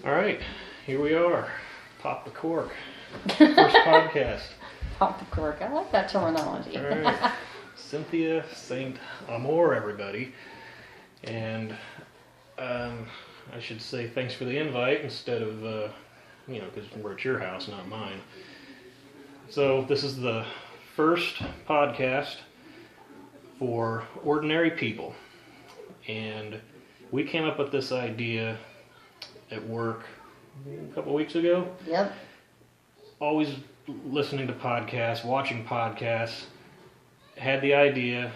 All right, here we are. Pop the cork. First podcast. Pop the cork. I like that terminology. All right. Cynthia Saint Amour, everybody. And I should say thanks for the invite instead of, because we're at your house, not mine. So this is the first podcast for ordinary people. And we came up with this idea at work a couple of weeks ago. Yep. Always listening to podcasts, watching podcasts. Had the idea.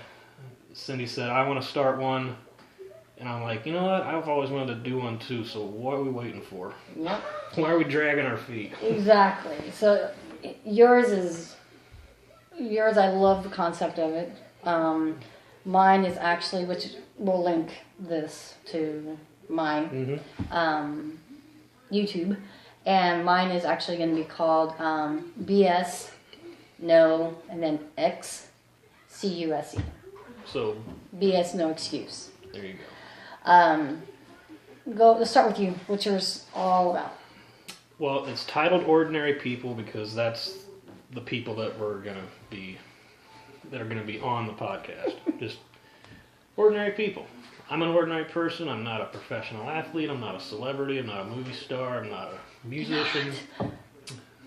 Cindy said, I want to start one. And I'm like, you know what? I've always wanted to do one too, so what are we waiting for? Yep. Why are we dragging our feet? Exactly. So yours, I love the concept of it. Mine is actually, which we'll link this to mine, YouTube. And mine is actually going to be called BS, No, and then X, CUSE. So BS, No Excuse. there you go. Let's start with you. What's yours all about? Well, it's titled Ordinary People because that's the people that are going to be on the podcast. Just ordinary people. I'm an ordinary person. I'm not a professional athlete. I'm not a celebrity. I'm not a movie star. I'm not a musician.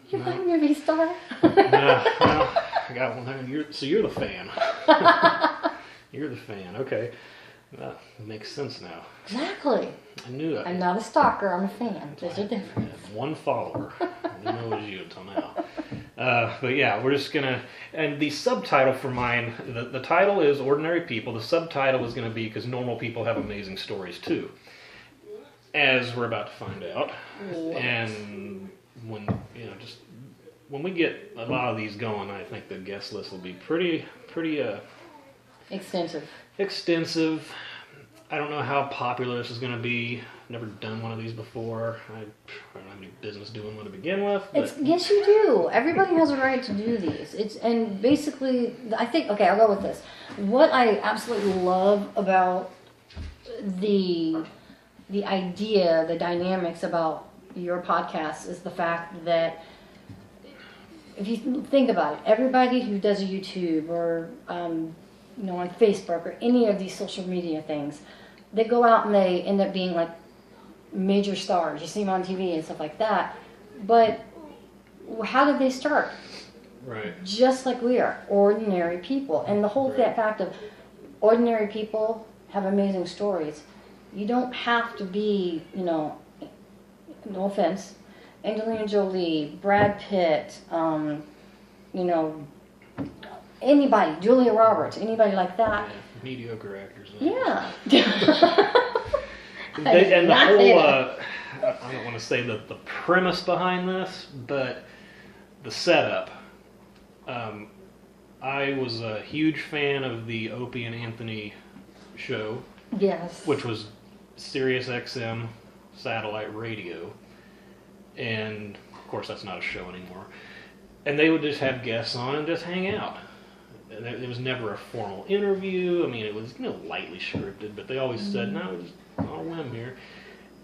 You're not a movie star? No, I got one. So you're the fan. You're the fan. Okay. That makes sense now. Exactly. I knew that. I'm not a stalker. I'm a fan. There's a difference. I have one follower. I didn't know it was you until now. But yeah, we're just going to... And the subtitle for mine, the title is Ordinary People. The subtitle is going to be because normal people have amazing stories too. As we're about to find out. What? And when we get a lot of these going, I think the guest list will be pretty extensive. I don't know how popular this is going to be. I've never done one of these before. I don't have any business doing one to begin with. Yes, you do. Everybody has a right to do these. And basically, I think, okay, I'll go with this. What I absolutely love about the idea, the dynamics about your podcast is the fact that if you think about it, everybody who does a YouTube or on Facebook or any of these social media things, they go out and they end up being like major stars. You see them on TV and stuff like that. But how did they start? Right. Just like we are, ordinary people. And the whole fact of ordinary people have amazing stories. You don't have to be, no offense, Angelina Jolie, Brad Pitt, anybody, Julia Roberts, anybody like that. Yeah, mediocre actors. Yeah. And the whole, I don't want to say the premise behind this, but the setup. I was a huge fan of the Opie and Anthony show. Yes. Which was Sirius XM satellite radio. And, of course, that's not a show anymore. And they would just have guests on and just hang out. It was never a formal interview. I mean, it was lightly scripted, but they always said, no, just on a whim here.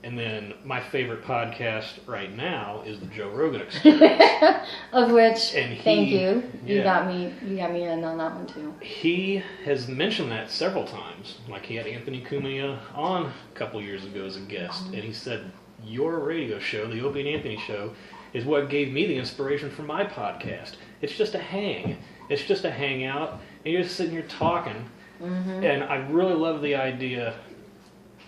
And then my favorite podcast right now is the Joe Rogan Experience. Of which, and thank you. You got me in on that one too. He has mentioned that several times. Like he had Anthony Cumia on a couple years ago as a guest, and he said, your radio show, the Opie and Anthony show, is what gave me the inspiration for my podcast. It's just a hang. It's just a hangout, and you're just sitting here talking. Mm-hmm. And I really love the idea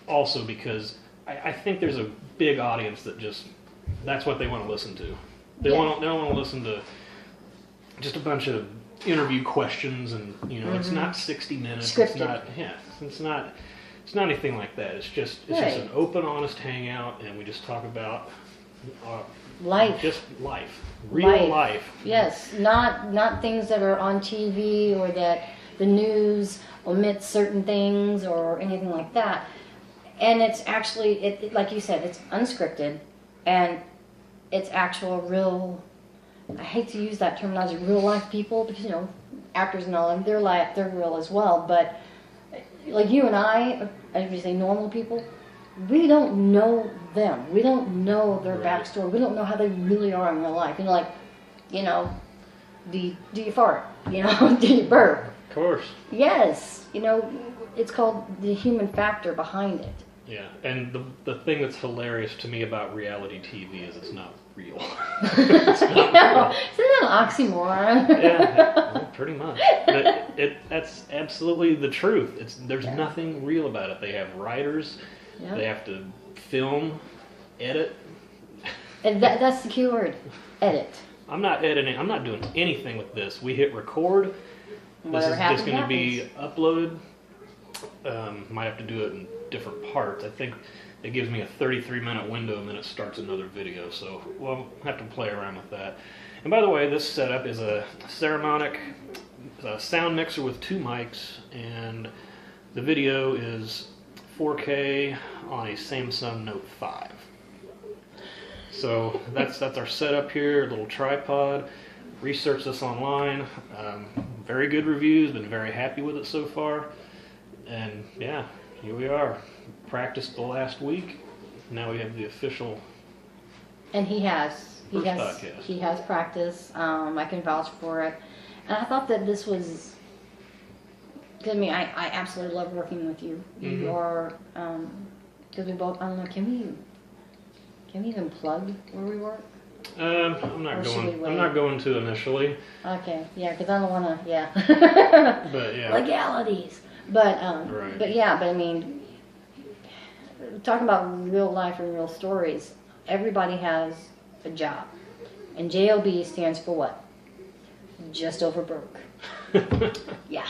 also because I think there's a big audience that that's what they want to listen to. They don't want to listen to just a bunch of interview questions and, it's not 60 minutes. Scripted. It's not anything like that. It's just an open, honest hangout, and we just talk about life. Just life. Real life. Yes, not things that are on TV or that the news omits certain things or anything like that. And it's actually, like you said, it's unscripted, and it's actual real, I hate to use that terminology, real life people, because, actors and all, they're real as well, but like you and I, as we say, normal people, we don't know them. We don't know their Right. backstory. We don't know how they really are in real life. You know, like, do you fart? Do you burp? Of course. Yes. It's called the human factor behind it. Yeah, and the thing that's hilarious to me about reality TV is it's not real. It's not Isn't that an oxymoron? Yeah, well, pretty much. But that's absolutely the truth. There's nothing real about it. They have writers. Yep. They have to film, edit. And that's the key word. Edit. I'm not editing. I'm not doing anything with this. We hit record. This is just going to be uploaded. Might have to do it in different parts. I think it gives me a 33-minute window and then it starts another video. So we'll have to play around with that. And by the way, this setup is a Ceramonic sound mixer with 2 mics, and the video is 4K on a Samsung Note 5. So that's our setup here, a little tripod. Researched this online. Very good reviews, been very happy with it so far. And yeah, here we are. Practiced the last week. Now we have the official. And he has practice. I can vouch for it. And I thought that this was. I mean, I absolutely love working with you. Mm-hmm. You are, because we both. I don't know. Can we even plug where we work? I'm not going to initially. Okay, yeah, because I don't want to. Yeah. But yeah. Legalities. But Right. but I mean, talking about real life and real stories, everybody has a job, and JOB stands for what? Just over broke. Yeah.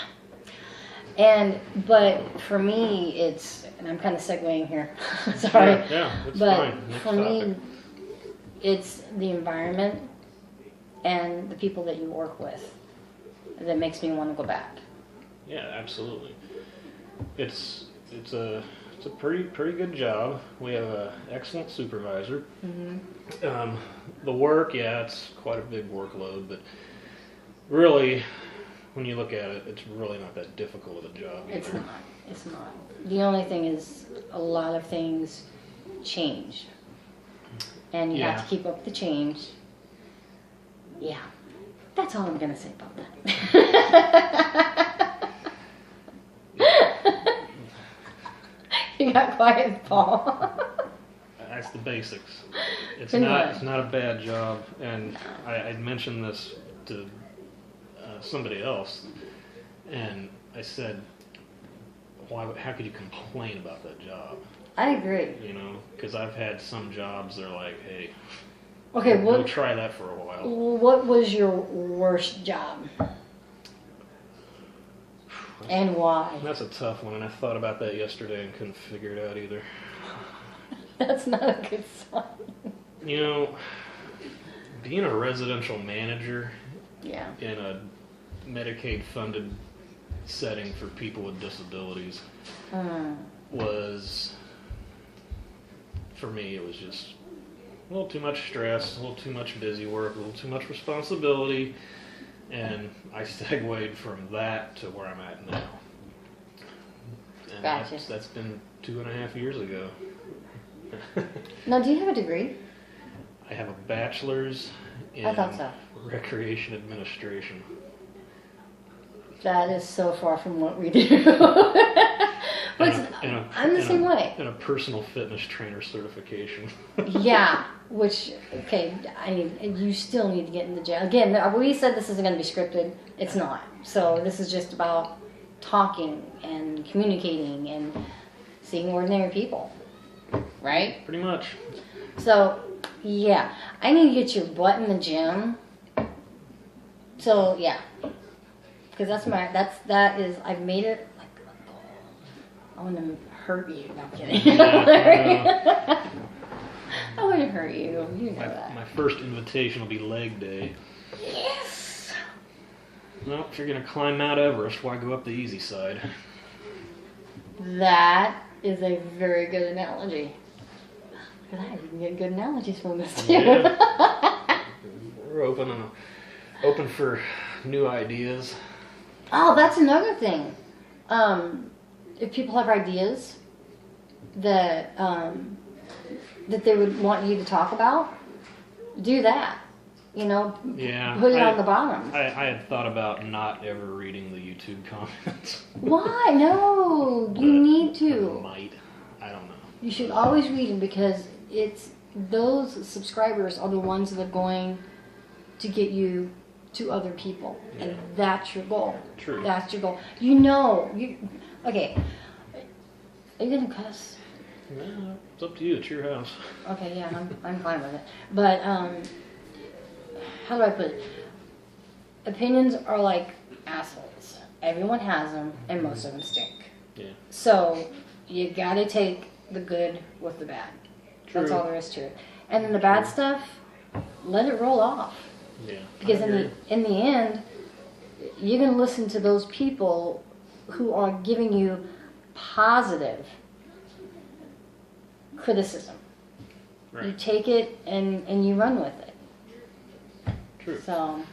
But for me, and I'm kind of segueing here. Sorry. Yeah, that's but fine. Next for topic. me, it's the environment and the people that you work with that makes me want to go back. Yeah, absolutely. It's a pretty good job. We have an excellent supervisor. Mm-hmm. The work, it's quite a big workload, but really, when you look at it, it's really not that difficult of a job either. It's not. The only thing is a lot of things change, and you have to keep up with the change. Yeah, that's all I'm gonna say about that. You got quiet, Paul. That's the basics. It's Pretty not. much. It's not a bad job, and I mentioned this to somebody else, and I said, how could you complain about that job? I agree. Because I've had some jobs that are like, hey, Okay, we'll try that for a while. What was your worst job? And why? That's a tough one, and I thought about that yesterday and couldn't figure it out either. That's not a good sign. Being a residential manager Yeah. in a Medicaid-funded setting for people with disabilities was, for me, it was just a little too much stress, a little too much busy work, a little too much responsibility, and I segued from that to where I'm at now. And Gotcha. that's been 2.5 years ago. Now, do you have a degree? I have a bachelor's in I thought so. recreation administration. That is so far from what we do. I'm the same way. And a personal fitness trainer certification. Yeah, which, okay, you still need to get in the gym. Again, we said this isn't going to be scripted. It's not. So this is just about talking and communicating and seeing ordinary people. Right? Pretty much. So, yeah, I need to get your butt in the gym. So, yeah. Because I've made it like a goal. I want to hurt you. No, I'm kidding. I want to hurt you. You know that. My first invitation will be leg day. Yes. Well, if you're going to climb Mount Everest, why go up the easy side? That is a very good analogy. Look at that. You can get good analogies from this too. Yeah. We're open for new ideas. Oh, that's another thing. If people have ideas that that they would want you to talk about, do that. You know, Yeah, put it on the bottom. I had thought about not ever reading the YouTube comments. Why? No, you need to. Might. I don't know. You should always read them because it's those subscribers are the ones that are going to get you to other people, and that's your goal. True. That's your goal. You know, okay. Are you gonna cuss? No, it's up to you. It's your house. Okay, yeah, I'm fine with it. But how do I put it? Opinions are like assholes. Everyone has them, and most of them stink. Yeah. So you gotta take the good with the bad. True. That's all there is to it. And then the bad stuff, let it roll off. Yeah. Because in the end, you're gonna listen to those people who are giving you positive criticism. Right. You take it and you run with it. True. So. All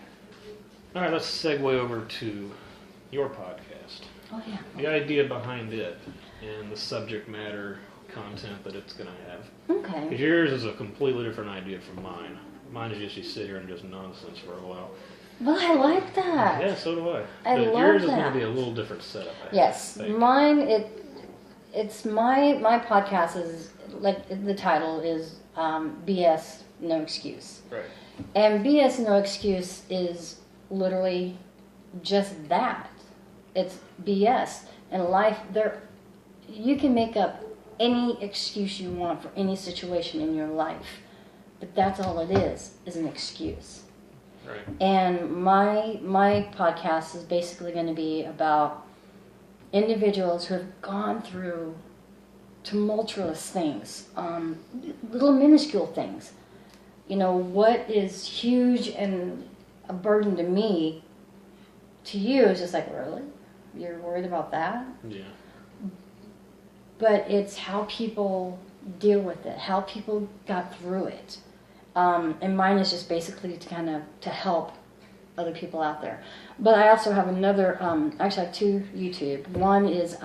right, let's segue over to your podcast. Oh yeah. The idea behind it and the subject matter content that it's going to have. Okay. Because yours is a completely different idea from mine. Mine is just you sit here and just nonsense for a while. Well, I like that. Yeah, so do I. I But love yours is that. going to be a little different setup. Yes, I think. mine. It's my podcast is like the title is BS No Excuse. Right. And BS No Excuse is literally just that. It's BS. In life, you can make up any excuse you want for any situation in your life, but that's all it is an excuse. Right. And my podcast is basically going to be about individuals who have gone through tumultuous things, little minuscule things. You know, what is huge and a burden to me, to you is just like, really? You're worried about that? Yeah. But it's how people deal with it, how people got through it. And mine is just basically to help other people out there. But I also have another, actually I have two YouTube. One is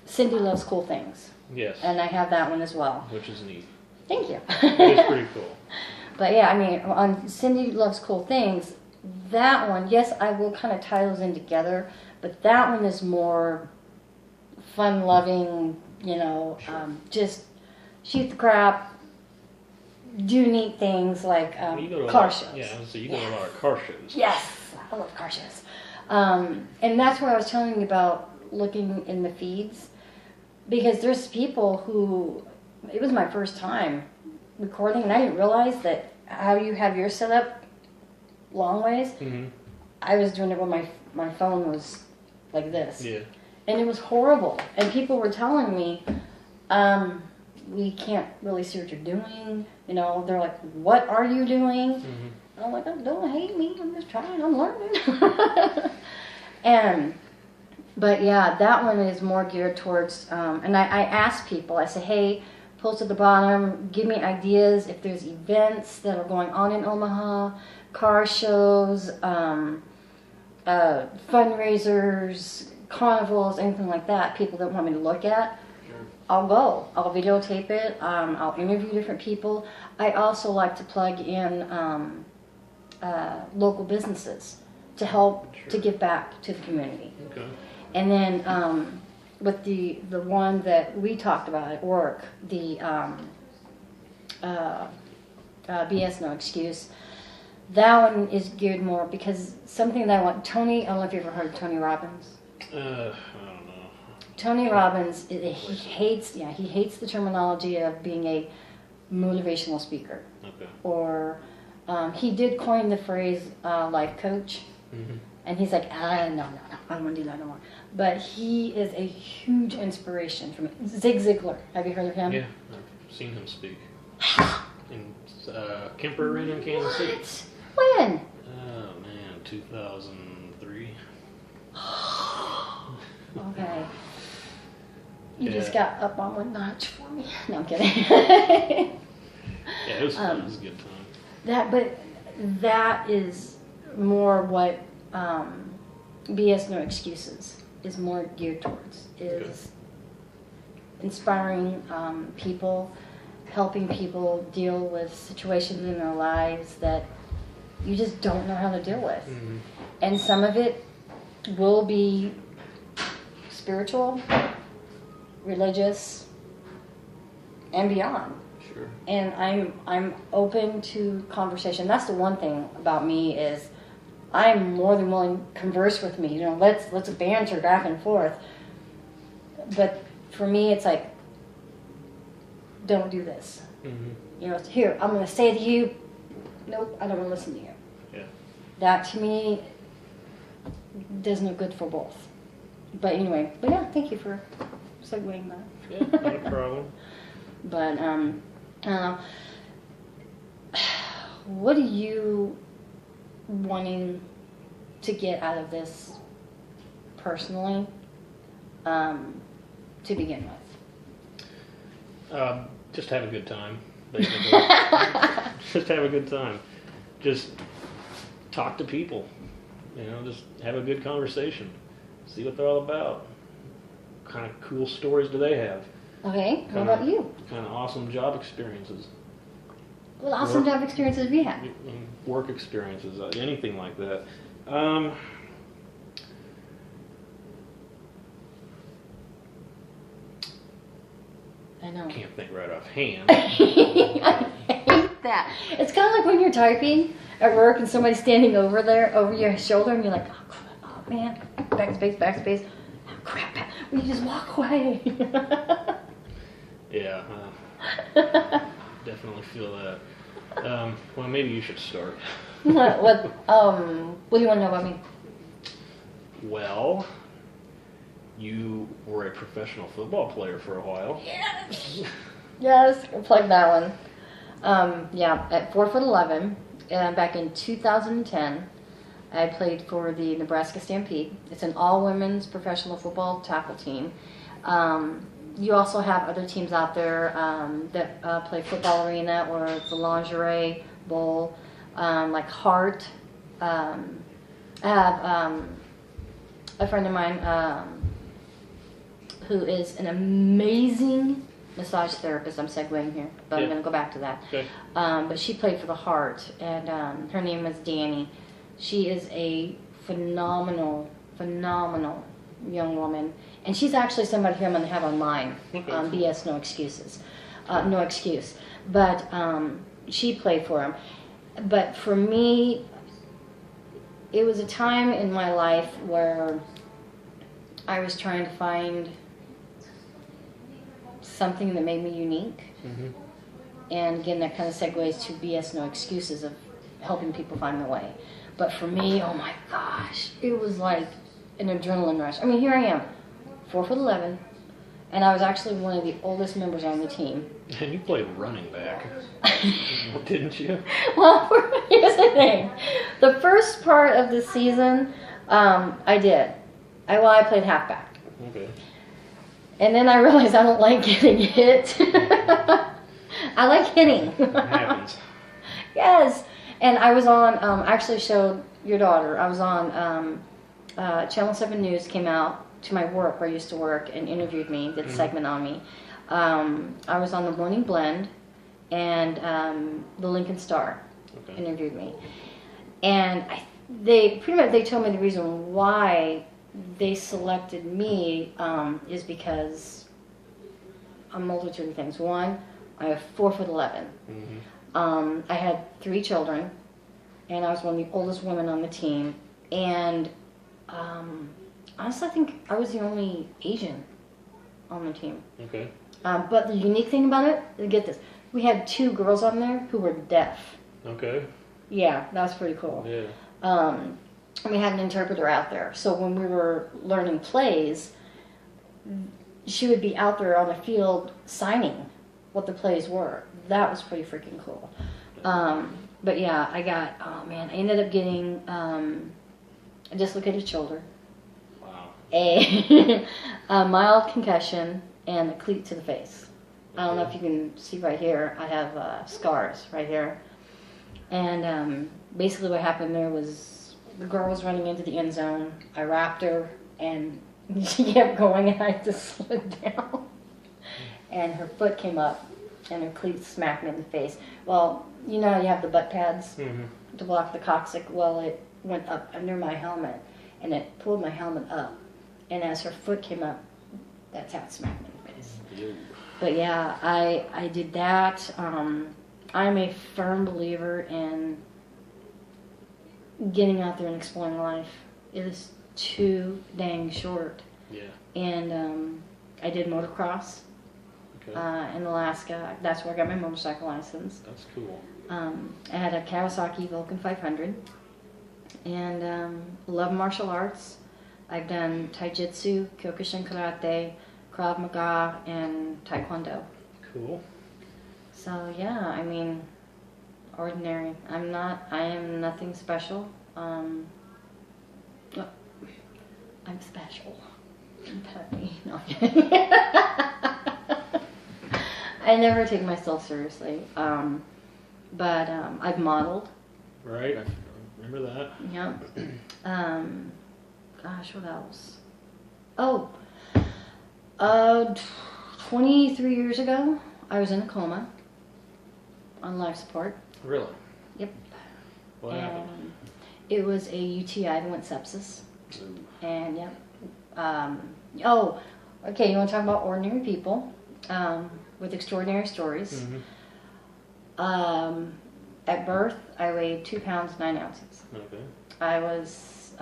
Cindy Loves Cool Things. Yes. And I have that one as well. Which is neat. Thank you. It is pretty cool. But yeah, I mean, on Cindy Loves Cool Things, that one, yes, I will kind of tie those in together, but that one is more fun-loving, you know, just shoot the crap, do neat things like You go to car shows. Yeah, so you go to a lot of car shows. Yes, I love car shows. And that's where I was telling you about looking in the feeds, because there's people who, it was my first time recording, and I didn't realize that how you have yours set up long ways. Mm-hmm. I was doing it when my phone was like this. Yeah. And it was horrible. And people were telling me, we can't really see what you're doing. You know, they're like, what are you doing? Mm-hmm. And I'm like, oh, don't hate me. I'm just trying. I'm learning. But yeah, that one is more geared towards, and I ask people, I say, hey, post at the bottom, give me ideas if there's events that are going on in Omaha, car shows, fundraisers, carnivals, anything like that, people that want me to look at. Sure. I'll go. I'll videotape it. I'll interview different people. I also like to plug in local businesses to help to give back to the community. Okay. And then with the one that we talked about at work, the BS No Excuse, that one is geared more because something that I want. Tony, I don't know if you've ever heard of Tony Robbins. I don't know. Tony Robbins, he hates the terminology of being a motivational speaker. Okay. Or he did coin the phrase life coach. Mm-hmm. And he's like, no, I don't want to do that no more. But he is a huge inspiration for me. Zig Ziglar, have you heard of him? Yeah, I've seen him speak. In Kemper Arena in Kansas City. What? When? Oh man, 2003. Okay. You Yeah. just got up on one notch for me. No, I'm kidding. Yeah, it was fun. It was a good time. That is more what BS No Excuses is more geared towards. inspiring people, helping people deal with situations in their lives that you just don't know how to deal with. Mm-hmm. And some of it will be spiritual, religious, and beyond. Sure. And I'm open to conversation. That's the one thing about me is I'm more than willing to converse with me. You know, let's banter back and forth. But for me, it's like, don't do this. Mm-hmm. You know, here, I'm going to say to you, nope, I don't want to listen to you. Yeah. That to me does no good for both. But anyway, but yeah, thank you for segueing that. Yeah, not a problem. But what are you wanting to get out of this personally, to begin with? Just have a good time, basically. Just have a good time. Just talk to people. You know, just have a good conversation. See what they're all about. What kind of cool stories do they have? Okay, what about you? What kind of awesome job experiences? What awesome job experiences have you had? Work experiences, anything like that. I know. Can't think right offhand. I hate that. It's kind of like when you're typing at work and somebody's standing over your shoulder, and you're like, oh man, backspace. Oh, crap, will you just walk away? Yeah, definitely feel that. Well, maybe you should start. What do you want to know about me? Well, you were a professional football player for a while. Yes, plug that one. Yeah, at 4'11", back in 2010, I played for the Nebraska Stampede. It's an all-women's professional football tackle team. You also have other teams out there that play football arena or the lingerie bowl, like Hart. I have a friend of mine who is an amazing massage therapist. I'm segueing here, but I'm going to go back to that. Okay. But she played for the Hart, and her name is Danny. She is a phenomenal young woman. And she's actually somebody who I'm going to have on mine. Okay. BS, no excuses. No excuse. But she played for him. But for me, it was a time in my life where I was trying to find something that made me unique. Mm-hmm. And again, that kind of segues to BS, no excuses of helping people find their way. But for me, oh my gosh, it was like an adrenaline rush. I mean, here I am, 4'11", and I was actually one of the oldest members on the team. And you played running back, didn't you? Well, here's the thing. The first part of the season, I did. I played halfback. Okay. And then I realized I don't like getting hit. I like hitting. It happens. Yes. And I was on, I actually showed your daughter, I was on Channel 7 News came out to my work where I used to work and interviewed me, did a segment on me. I was on the Morning Blend, and the Lincoln Star interviewed me. And they told me the reason why they selected me is because a multitude of things. One, I have 4'11". Mm-hmm. I had 3 children, and I was one of the oldest women on the team. And honestly, I think I was the only Asian on the team. Okay. But the unique thing about it, get this, we had 2 girls on there who were deaf. Okay. Yeah, that was pretty cool. Yeah. We had an interpreter out there, so when we were learning plays, she would be out there on the field signing what the plays were. That was pretty freaking cool. But yeah, I ended up getting a dislocated shoulder, Wow. a mild concussion, and a cleat to the face. I don't know if you can see right here, I have scars right here. And basically what happened there was the girl was running into the end zone. I wrapped her, and she kept going, and I just slid down. and her foot came up, and her cleat smacked me in the face. Well, you know, you have the butt pads to block the coccyx. Well, it went up under my helmet, and it pulled my helmet up. And as her foot came up, that's how it smacked me in the face. Ew. But yeah, I did that. I'm a firm believer in getting out there and exploring life. It is too dang short. Yeah. And I did motocross in Alaska. That's where I got my motorcycle license. That's cool. I had a Kawasaki Vulcan 500. And love martial arts. I've done Taijutsu, Kyokushin Karate, Krav Maga, and Taekwondo. Cool. So yeah, I mean, ordinary. I am nothing special. I'm special. Pet me. No, I'm kidding. I never take myself seriously. But I've modeled. Right, I remember that. Yeah. Gosh, what else? Oh, 23 years ago, I was in a coma on life support. Really? Yep. What happened? It was a UTI, I went sepsis. Ooh. And yep. Oh, okay. You want to talk about ordinary people with extraordinary stories? Mm-hmm. At birth, I weighed 2 pounds 9 ounces. Okay. I was.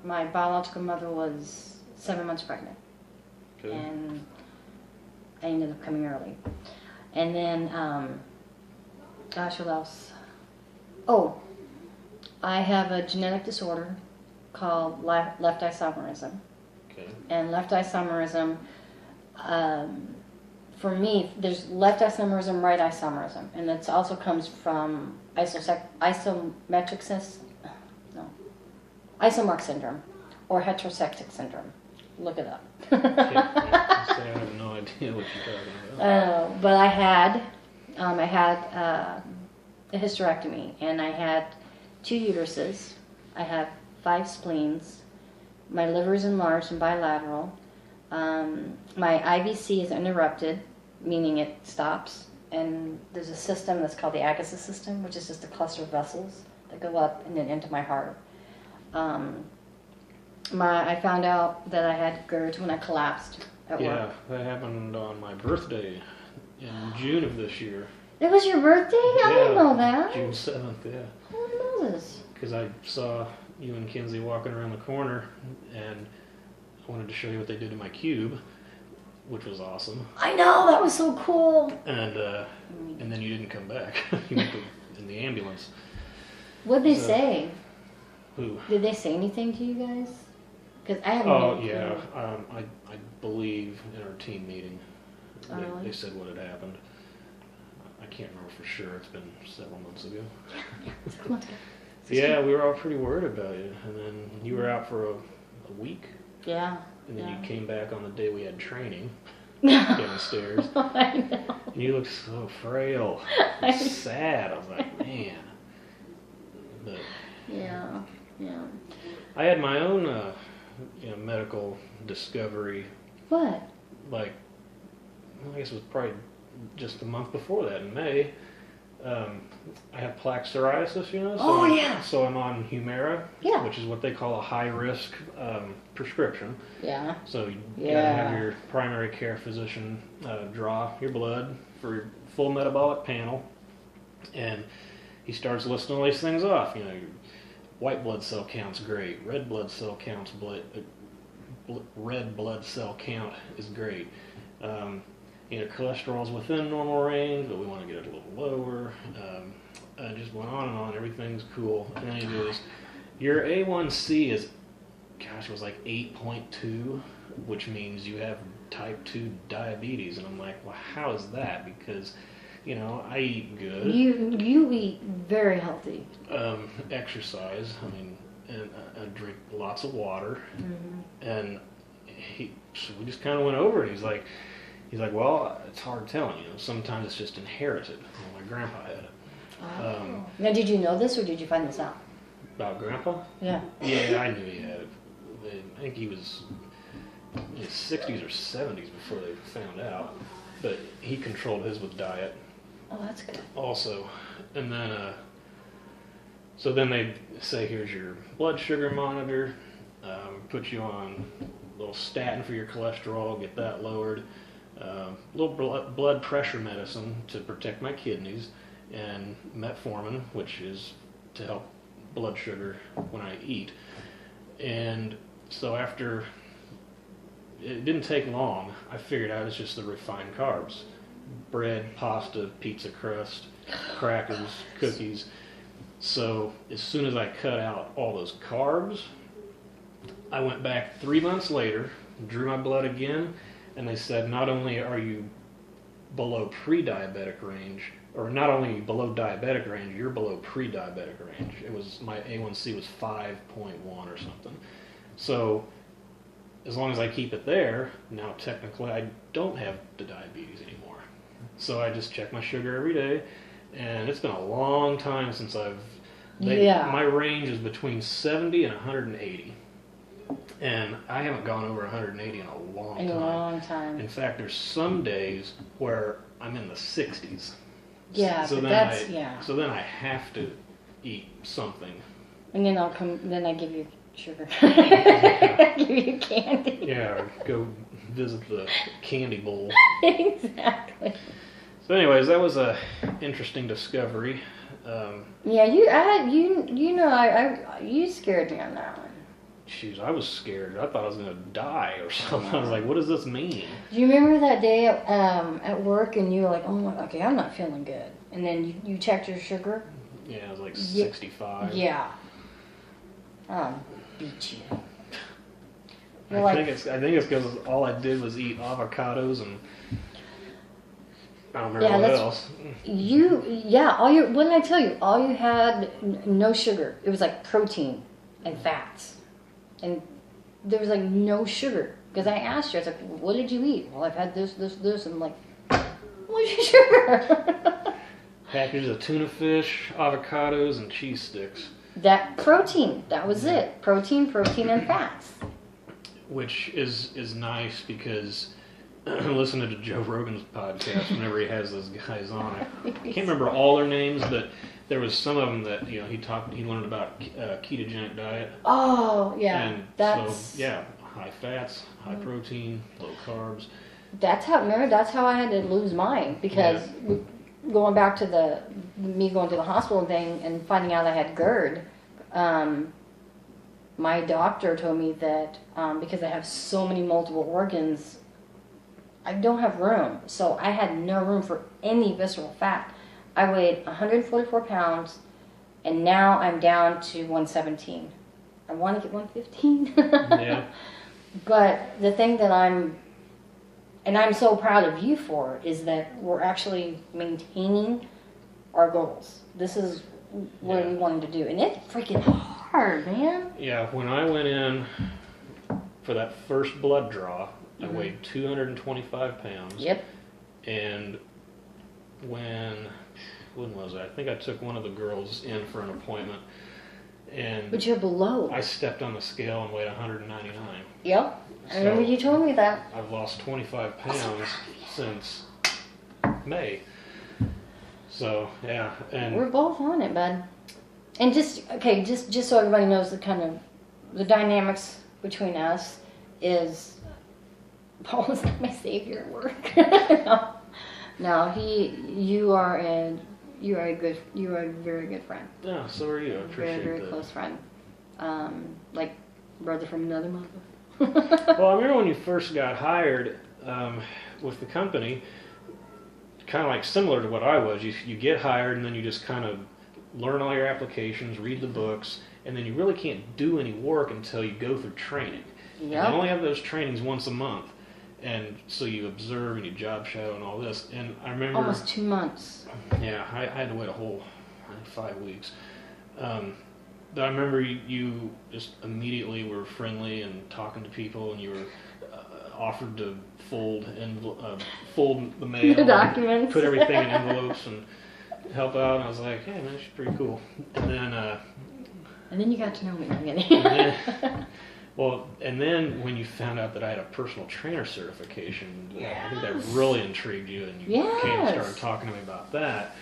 My biological mother was 7 months pregnant. Okay. And I ended up coming early. And then, gosh, what else? Oh, I have a genetic disorder called left isomerism. Okay. And left isomerism, for me, there's left isomerism, right isomerism. And it also comes from isomorph syndrome or heterosectic syndrome. Look it up. I have no idea what you're talking about. But I had a hysterectomy, and I had 2 uteruses. I have 5 spleens. My liver is enlarged and bilateral. My IVC is interrupted, meaning it stops. And there's a system that's called the Agassiz system, which is just a cluster of vessels that go up and then into my heart. I found out that I had GERD when I collapsed at work. Yeah, that happened on my birthday in June of this year. It was your birthday? I didn't know that. June 7th, yeah. I didn't know this. Because I saw you and Kinsey walking around the corner, and I wanted to show you what they did to my cube, which was awesome. I know, that was so cool. And then you didn't come back. You went in the ambulance. What'd they say? Who? Did they say anything to you guys? Because I haven't. Oh, yeah. I believe in our team meeting, Really? they said what had happened. I can't remember for sure. It's been several months ago. Yeah, we were all pretty worried about you. And then you were out for a week. Yeah. And then yeah. you came back on the day we had training downstairs. I know. And you looked so frail. Sad. I was like, man. But yeah. Yeah. I had my own medical discovery. What? Like, I guess it was probably just a month before that, in May. I have plaque psoriasis, you know. So So I'm on Humira, which is what they call a high-risk prescription. Yeah. So you gotta have your primary care physician draw your blood for your full metabolic panel, and he starts listing all these things off. You know, your white blood cell count's great, red blood cell count's red blood cell count is great. Cholesterol's within normal range, but we want to get it a little lower. Just went on and on. Everything's cool. And then he goes, your A1C is, gosh, it was like 8.2, which means you have type 2 diabetes. And I'm like, well, how is that? Because, I eat good. You eat very healthy. Exercise. I mean, and I drink lots of water. Mm-hmm. And so we just kind of went over it. He's like, well, it's hard telling, sometimes it's just inherited. My grandpa had it. Oh. Now, did you know this, or did you find this out? About Grandpa? Yeah. Yeah, I knew he had it. I think he was in his 60s or 70s before they found out. but he controlled his with diet. Oh, that's good. Also, and then so then they say, here's your blood sugar monitor, put you on a little statin for your cholesterol, get that lowered, a little blood pressure medicine to protect my kidneys, and metformin, which is to help blood sugar when I eat. And so after, it didn't take long, I figured out it's just the refined carbs. Bread, pasta, pizza crust, crackers, cookies. So as soon as I cut out all those carbs, I went back 3 months later, drew my blood again, and they said not only are you below pre-diabetic range, or not only below diabetic range, you're below pre-diabetic range. It was, my A1C was 5.1 or something. So as long as I keep it there, now technically I don't have the diabetes anymore. So I just check my sugar every day, and it's been a long time since my range is between 70 and 180. And I haven't gone over 180 in a long time. In fact, there's some days where I'm in the 60s. Yeah, so but then So then I have to eat something. And then then I give you sugar. I give you candy. Yeah, or go visit the candy bowl. Exactly. So anyways, that was a interesting discovery. Yeah, you scared me on that one. Jeez, I was scared. I thought I was going to die or something. I was like, what does this mean? Do you remember that day at work and you were like, oh my, okay, I'm not feeling good. And then you checked your sugar? Yeah, it was like 65. Yeah. Beat you. I think it's because all I did was eat avocados and I don't remember what else. What did I tell you? All you had, no sugar. It was like protein and fats. And there was like no sugar. Because I asked her, I was like, what did you eat? Well, I've had this. And I'm like, what's your sugar? Packages of tuna fish, avocados, and cheese sticks. That protein, that was it. Protein, and fats. Which is nice because listening to Joe Rogan's podcast whenever he has those guys on, I can't remember all their names, but there was some of them that he learned about ketogenic diet. Oh yeah, and high fats, high protein, low carbs. That's how I had to lose mine because going back to me going to the hospital thing and finding out I had GERD. My doctor told me that because I have so many multiple organs, I don't have room. So I had no room for any visceral fat. I weighed 144 pounds, and now I'm down to 117. I want to get 115. Yeah. But the thing that I'm so proud of you for is that we're actually maintaining our goals. This is what we wanted to do, and it's freaking hard, man. Yeah, when I went in for that first blood draw, I weighed 225 pounds. Yep. And when was it? I think I took one of the girls in for an appointment, and but you're below. I stepped on the scale and weighed 199. Yep. I remember you told me that. I've lost 25 pounds since May. So yeah, and we're both on it, bud. And just so everybody knows the kind of the dynamics between us is Paul is not my savior at work. No, you are a very good friend. Yeah, so are you. I appreciate that. Very close friend. Like brother from another mother. Well, I remember when you first got hired with the company, kind of like similar to what I was. You get hired and then you just kind of learn all your applications, read the books, and then you really can't do any work until you go through training. Yep. And you only have those trainings once a month. And so you observe and you job shadow and all this. And I remember... Almost 2 months. Yeah, I had to wait a whole 5 weeks. But I remember you just immediately were friendly and talking to people, and you were offered to fold the mail, the documents, put everything in envelopes, and help out. And I was like, hey man, she's pretty cool. And then you got to know me. Well, and then when you found out that I had a personal trainer certification, Yes. I think that really intrigued you, and you came and started talking to me about that.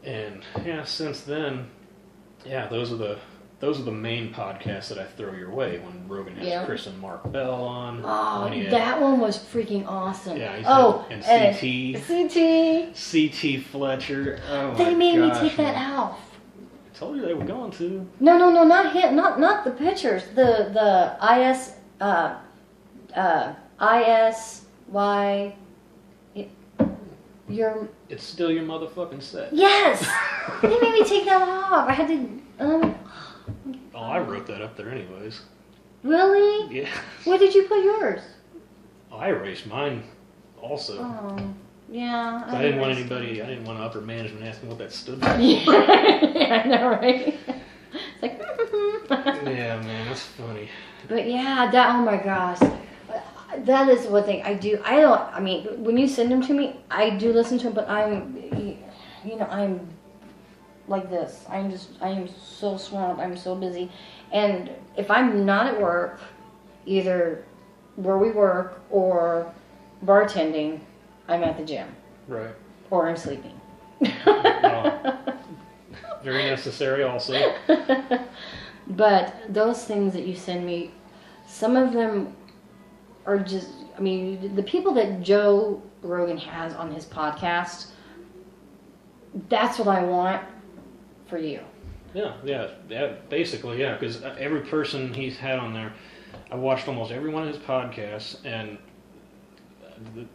And yeah, since then, yeah, those are the main podcasts that I throw your way when Rogan has Chris and Mark Bell on. Oh, that one was freaking awesome. Yeah, and CT Fletcher. Oh, they made me gosh, take that out. I told you they were going to. No, not him, not the pictures. The ISY. It's still your motherfucking set. Yes, they made me take that off. I had to. Oh, I wrote that up there anyways. Really? Yeah. Where did you put yours? Oh, I erased mine also. Oh, yeah. I didn't want upper management asking what that stood for. Yeah, I know, right? It's like, yeah, man, that's funny. But yeah, oh my gosh. That is one thing I do. I mean, when you send them to me, I do listen to them, but I'm like this. I am so swamped. I'm so busy. And if I'm not at work, either where we work or bartending, I'm at the gym. Right. Or I'm sleeping. Very necessary also. But those things that you send me, some of them are just, I mean, the people that Joe Rogan has on his podcast, that's what I want for you. Yeah, basically, yeah, because every person he's had on there, I watched almost every one of his podcasts, and the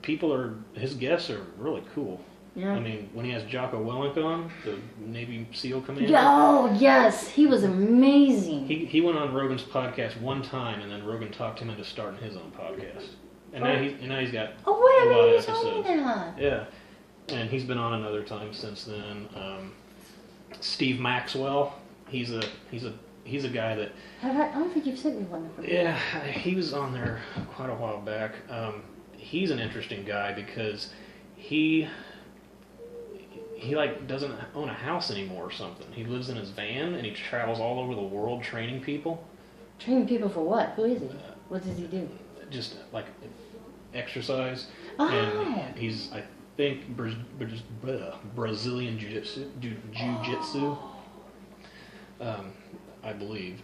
his guests are really cool. Yeah. I mean, when he has Jocko Willink on, the Navy SEAL commander. Oh, yes, he was amazing. He went on Rogan's podcast one time, and then Rogan talked him into starting his own podcast. And now he's got a lot of episodes. Yeah, and he's been on another time since then. Steve Maxwell, he's a guy that. I don't think you've sent me one. Yeah, he was on there quite a while back. He's an interesting guy because he like doesn't own a house anymore or something. He lives in his van and he travels all over the world training people. Training people for what? Who is he? What does he do? Just like exercise. Oh. And he's, I think, Brazilian jiu-jitsu. I believe.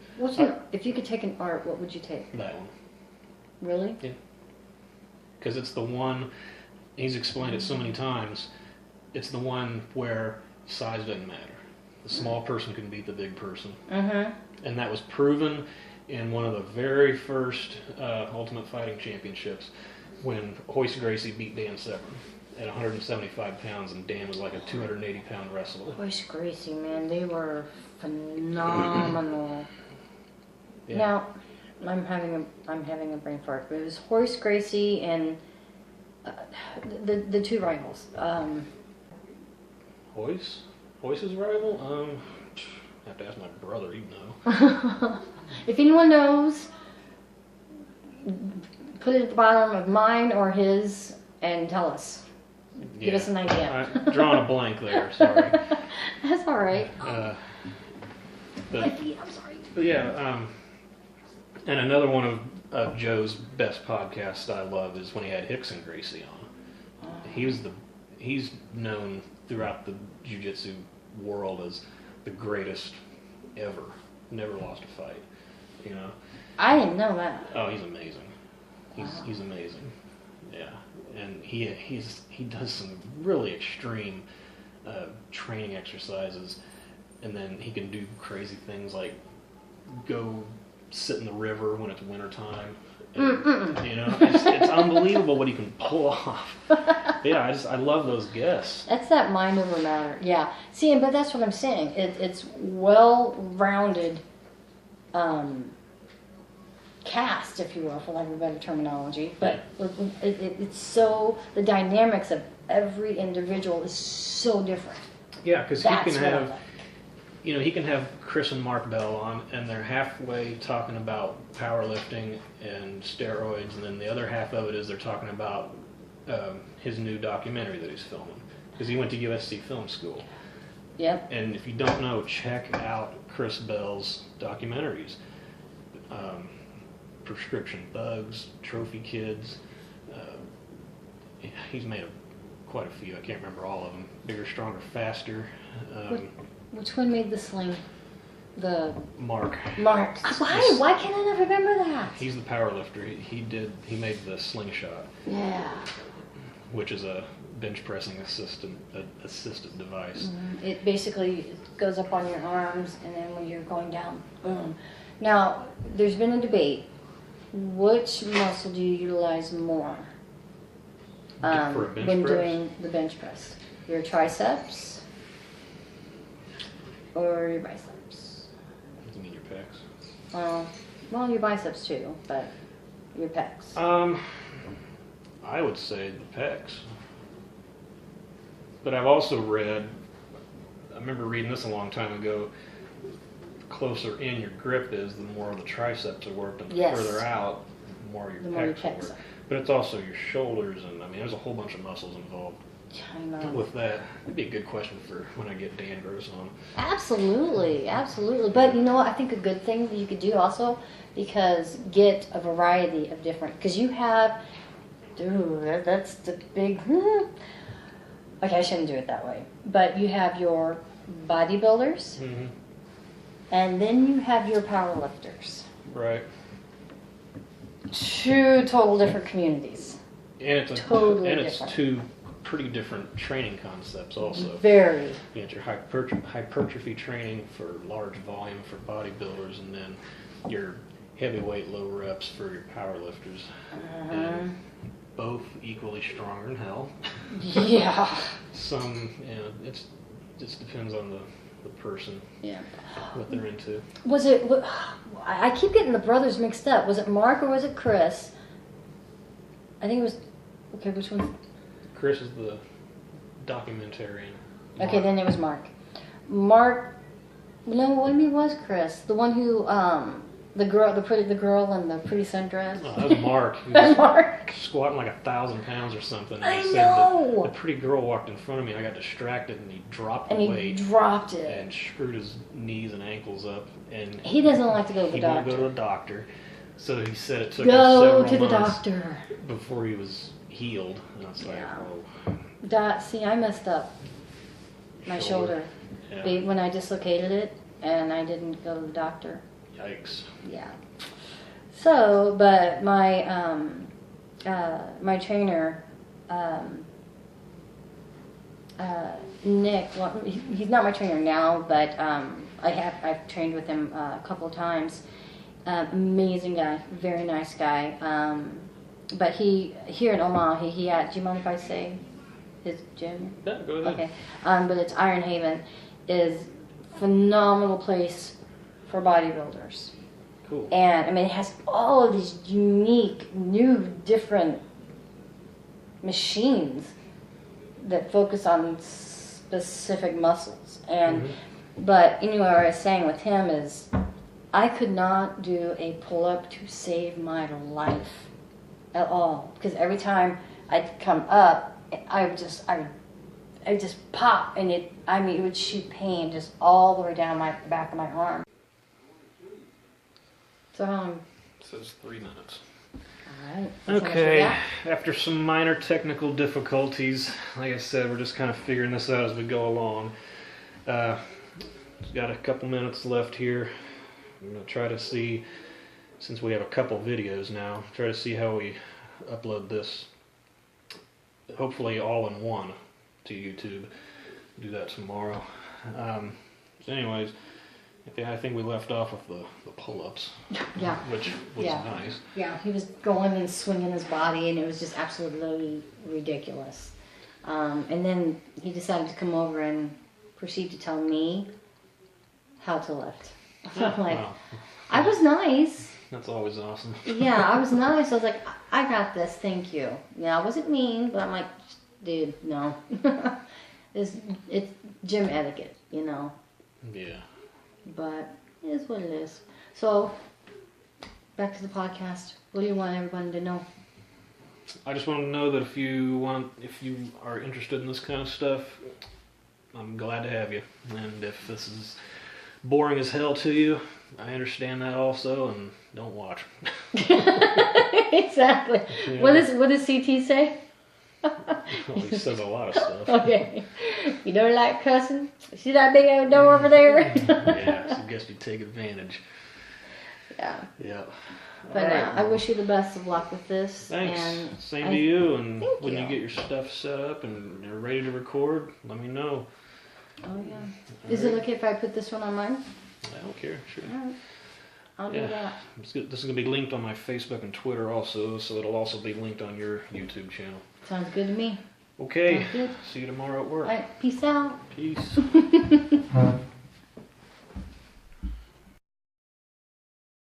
If you could take an art, what would you take? That one. Really? Yeah. Because it's the one, he's explained it so many times, it's the one where size doesn't matter. The small person can beat the big person. Mm-hmm. And that was proven in one of the very first Ultimate Fighting Championships when Hoist Gracie beat Dan Severn at 175 pounds, and Dan was like a 280-pound wrestler. Hoist Gracie, man, they were phenomenal. Yeah. Now, I'm having a brain fart. But it was Hoist Gracie and the two rivals. Hoist's rival? I have to ask my brother, he'd know. If anyone knows, put it at the bottom of mine or his and tell us. Yeah. Give us an idea. I'm drawing a blank there, sorry. That's all right. But, My feet, I'm sorry. But yeah, and another one of Joe's best podcasts I love is when he had Hicks and Gracie on. He's known throughout the jiu-jitsu world as the greatest ever. Never lost a fight, you know. I didn't know that. Oh, he's amazing. He's amazing. Yeah, and he does some really extreme training exercises, and then he can do crazy things like go sit in the river when it's wintertime. And, you know, it's unbelievable what he can pull off. Yeah, I love those guests. That's that mind over matter. Yeah. See, but that's what I'm saying. It's well-rounded cast, if you will, for lack of a better terminology. But it's so, the dynamics of every individual is so different. Yeah, because he can have Chris and Mark Bell on, and they're halfway talking about powerlifting and steroids, and then the other half of it is they're talking about his new documentary that he's filming, because he went to USC Film School. Yep. And if you don't know, check out Chris Bell's documentaries. prescription thugs, trophy kids. He's made quite a few. I can't remember all of them. Bigger, stronger, faster. Which one made the sling? The Mark. Why can't I not remember that? He's the power lifter. He made the slingshot. Yeah. Which is a bench pressing assisted device. Mm-hmm. It basically goes up on your arms, and then when you're going down, boom. Now, there's been a debate. Which muscle do you utilize more For a bench when press? doing the bench press? Your triceps or your biceps? What do you mean your pecs? Well, your biceps too, but your pecs. I would say the pecs. But I've also read, I remember reading this a long time ago, the closer in your grip is, the more the triceps are worked, and the Yes. further out, the more your pecs are worked. But it's also your shoulders, and I mean, there's a whole bunch of muscles involved I know. with that. It'd be a good question for when I get Dan Gross on. Absolutely. But you know what? I think a good thing that you could do also, because get a variety of different, because you have, that's the big, okay, I shouldn't do it that way. But you have your bodybuilders, Mm-hmm. and then you have your powerlifters. Right. Two total different communities. And it's different. two pretty different training concepts also. Very. You got your hypertrophy training for large volume for bodybuilders, and then your heavyweight low reps for your powerlifters. And both equally stronger than hell. Yeah. It just depends on the person, Yeah. what they're into. Was it? I keep getting the brothers mixed up. Was it Mark or was it Chris? I think it was. Okay, which one? Chris is the documentarian. Okay, then it was Mark. Mark. No, maybe it was Chris. The one who, the girl in the pretty sundress. Oh, that was Mark. He was Mark. squatting like 1,000 pounds or something. And I he said know. The pretty girl walked in front of me. I got distracted, and he dropped the And he weight dropped it. and screwed his knees and ankles up. And He doesn't like to go to the he won't doctor. go to the doctor. So he said it took him Go several to the months doctor. before he was healed. And I was like, Yeah. See, I messed up my shoulder. Yeah. When I dislocated it, and I didn't go to the doctor. Yikes. Yeah. So, but my my trainer, Nick. Well, he's not my trainer now, but I've trained with him a couple of times. Amazing guy, very nice guy. But here in Omaha, he had. Do you mind if I say his gym? Yeah, go ahead. Okay. But it's Iron Haven, is phenomenal place for bodybuilders. Cool. And I mean, it has all of these unique, new, different machines that focus on specific muscles. And but anyway, what I was saying with him is, I could not do a pull-up to save my life at all, because every time I'd come up, I would just pop, and it would shoot pain just all the way down my back of my arm. So It says 3 minutes. all right. That's how much we Okay, got. after some minor technical difficulties, like I said, we're just kind of figuring this out as we go along. We've got a couple minutes left here. I'm going to try to see, since we have a couple videos now, try to see how we upload this, hopefully all in one, to YouTube. Do that tomorrow. So anyways, I think we left off with the pull-ups, Yeah. which was Yeah. nice. Yeah, he was going and swinging his body, and it was just absolutely ridiculous. And then he decided to come over and proceed to tell me how to lift. I'm like, Wow. I was nice. That's always awesome. Yeah, I was nice. I was like, I got this, thank you. Yeah, I wasn't mean, but I'm like, dude, no. it's gym etiquette, you know. Yeah. But it is what it is. So, back to the podcast. What do you want everyone to know? I just want to know that if you are interested in this kind of stuff, I'm glad to have you. And if this is boring as hell to you, I understand that also, and don't watch. Exactly. Yeah. What does CT say? Well, he says a lot of stuff. Okay. You don't like cussing? See that big old door over there? Yeah, so I guess you take advantage. Yeah. Yeah. But All right. I wish you the best of luck with this. Thanks. And Same to you. And Thank when you. you get your stuff set up and you're ready to record, let me know. Oh yeah. Is it okay if I put this one on mine? I don't care. Sure. All right. I'll Yeah. do that. This is going to be linked on my Facebook and Twitter also, so it'll also be linked on your YouTube channel. Sounds good to me. Okay. Sounds good. See you tomorrow at work. All right. Peace out. Peace.